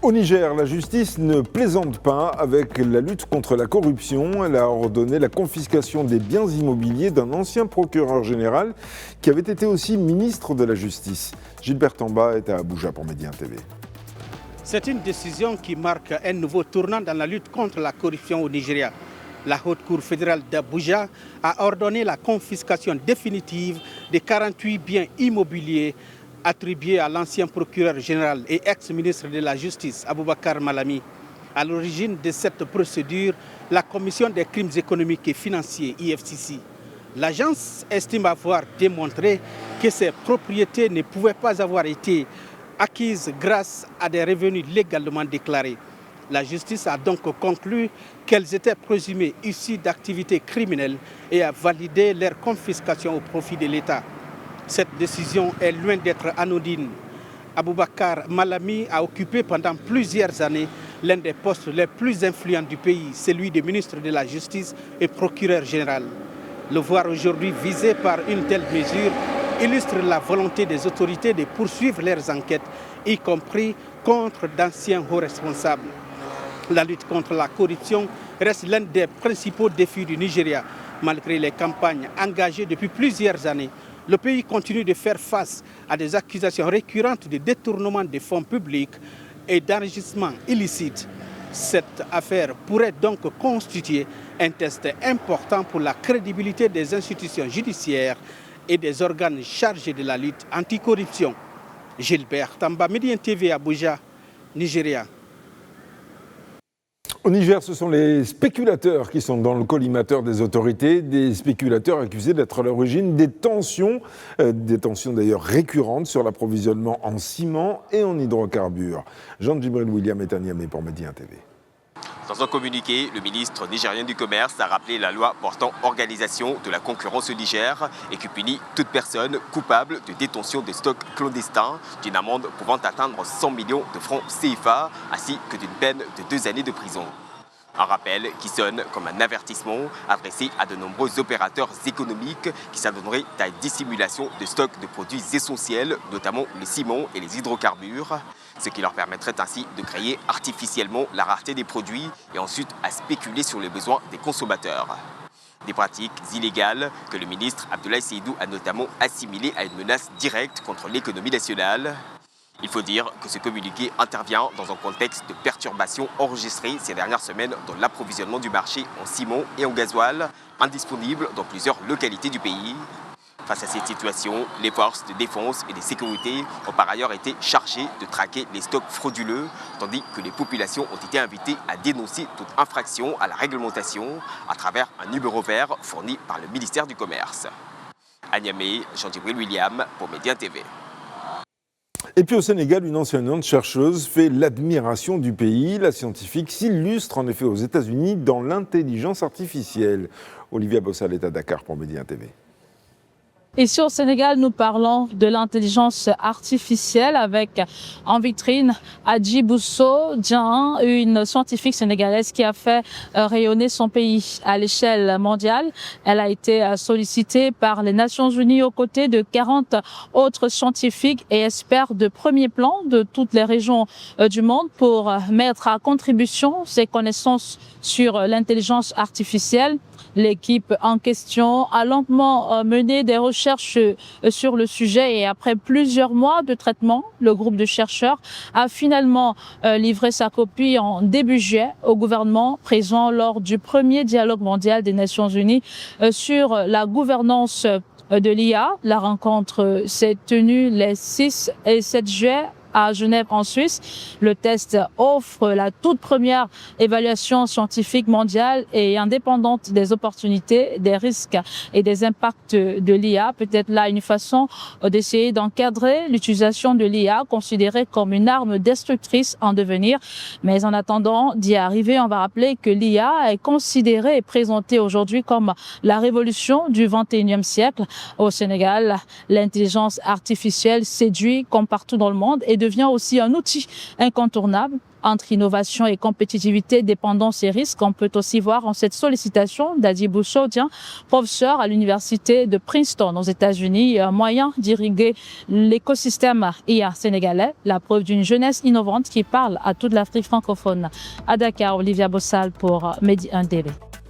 Au Niger, la justice ne plaisante pas avec la lutte contre la corruption. Elle a ordonné la confiscation des biens immobiliers d'un ancien procureur général qui avait été aussi ministre de la Justice. Gilbert Tamba est à Abuja pour Média TV. C'est une décision qui marque un nouveau tournant dans la lutte contre la corruption au Nigeria. La Haute Cour fédérale d'Abuja a ordonné la confiscation définitive des 48 biens immobiliers attribué à l'ancien procureur général et ex-ministre de la Justice, Aboubakar Malami. À l'origine de cette procédure, la Commission des crimes économiques et financiers, IFCC. L'agence estime avoir démontré que ces propriétés ne pouvaient pas avoir été acquises grâce à des revenus légalement déclarés. La justice a donc conclu qu'elles étaient présumées issues d'activités criminelles et a validé leur confiscation au profit de l'État. Cette décision est loin d'être anodine. Aboubakar Malami a occupé pendant plusieurs années l'un des postes les plus influents du pays, celui de ministre de la Justice et procureur général. Le voir aujourd'hui visé par une telle mesure illustre la volonté des autorités de poursuivre leurs enquêtes, y compris contre d'anciens hauts responsables. La lutte contre la corruption reste l'un des principaux défis du Nigeria. Malgré les campagnes engagées depuis plusieurs années, le pays continue de faire face à des accusations récurrentes de détournement des fonds publics et d'enrichissement illicite. Cette affaire pourrait donc constituer un test important pour la crédibilité des institutions judiciaires et des organes chargés de la lutte anticorruption. Gilbert Tamba, Média TV, Abuja, Nigeria. Au Niger, ce sont les spéculateurs qui sont dans le collimateur des autorités, des spéculateurs accusés d'être à l'origine des tensions d'ailleurs récurrentes sur l'approvisionnement en ciment et en hydrocarbures. Jean-Djibril William est à Niamey pour Média TV. Dans un communiqué, le ministre nigérien du Commerce a rappelé la loi portant organisation de la concurrence au Niger et qui punit toute personne coupable de détention de stocks clandestins d'une amende pouvant atteindre 100 millions de francs CFA ainsi que d'une peine de 2 années de prison. Un rappel qui sonne comme un avertissement adressé à de nombreux opérateurs économiques qui s'adonneraient à une dissimulation de stocks de produits essentiels, notamment le ciment et les hydrocarbures, ce qui leur permettrait ainsi de créer artificiellement la rareté des produits et ensuite à spéculer sur les besoins des consommateurs. Des pratiques illégales que le ministre Abdoulaye Seydou a notamment assimilées à une menace directe contre l'économie nationale. Il faut dire que ce communiqué intervient dans un contexte de perturbations enregistrées ces dernières semaines dans l'approvisionnement du marché en ciment et en gasoil, indisponibles dans plusieurs localités du pays. Face à cette situation, les forces de défense et de sécurité ont par ailleurs été chargées de traquer les stocks frauduleux, tandis que les populations ont été invitées à dénoncer toute infraction à la réglementation à travers un numéro vert fourni par le ministère du Commerce. À Niamey, Jean-Djibril William pour Média TV. Et puis au Sénégal, une enseignante chercheuse fait l'admiration du pays. La scientifique s'illustre en effet aux États-Unis dans l'intelligence artificielle. Olivia Bossal est à Dakar pour Média TV. Ici au Sénégal, nous parlons de l'intelligence artificielle avec en vitrine Adji Bousso Dian, une scientifique sénégalaise qui a fait rayonner son pays à l'échelle mondiale. Elle a été sollicitée par les Nations Unies aux côtés de 40 autres scientifiques et experts de premier plan de toutes les régions du monde pour mettre à contribution ses connaissances sur l'intelligence artificielle. L'équipe en question a longuement mené des recherches sur le sujet et après plusieurs mois de traitement, le groupe de chercheurs a finalement livré sa copie en début juillet au gouvernement présent lors du premier dialogue mondial des Nations Unies sur la gouvernance de l'IA. La rencontre s'est tenue les 6 et 7 juillet à Genève en Suisse. Le test offre la toute première évaluation scientifique mondiale et indépendante des opportunités, des risques et des impacts de l'IA. Peut-être là une façon d'essayer d'encadrer l'utilisation de l'IA considérée comme une arme destructrice en devenir. Mais en attendant d'y arriver, on va rappeler que l'IA est considérée et présentée aujourd'hui comme la révolution du 21e siècle. Au Sénégal, l'intelligence artificielle séduit comme partout dans le monde et devient aussi un outil incontournable. Entre innovation et compétitivité, dépendance et risque, on peut aussi voir en cette sollicitation d'Adi Bousso, professeur à l'université de Princeton aux États-Unis, un moyen d'irriguer l'écosystème IA sénégalais, la preuve d'une jeunesse innovante qui parle à toute l'Afrique francophone. À Dakar, Olivia Bossal pour Medi 1 TV.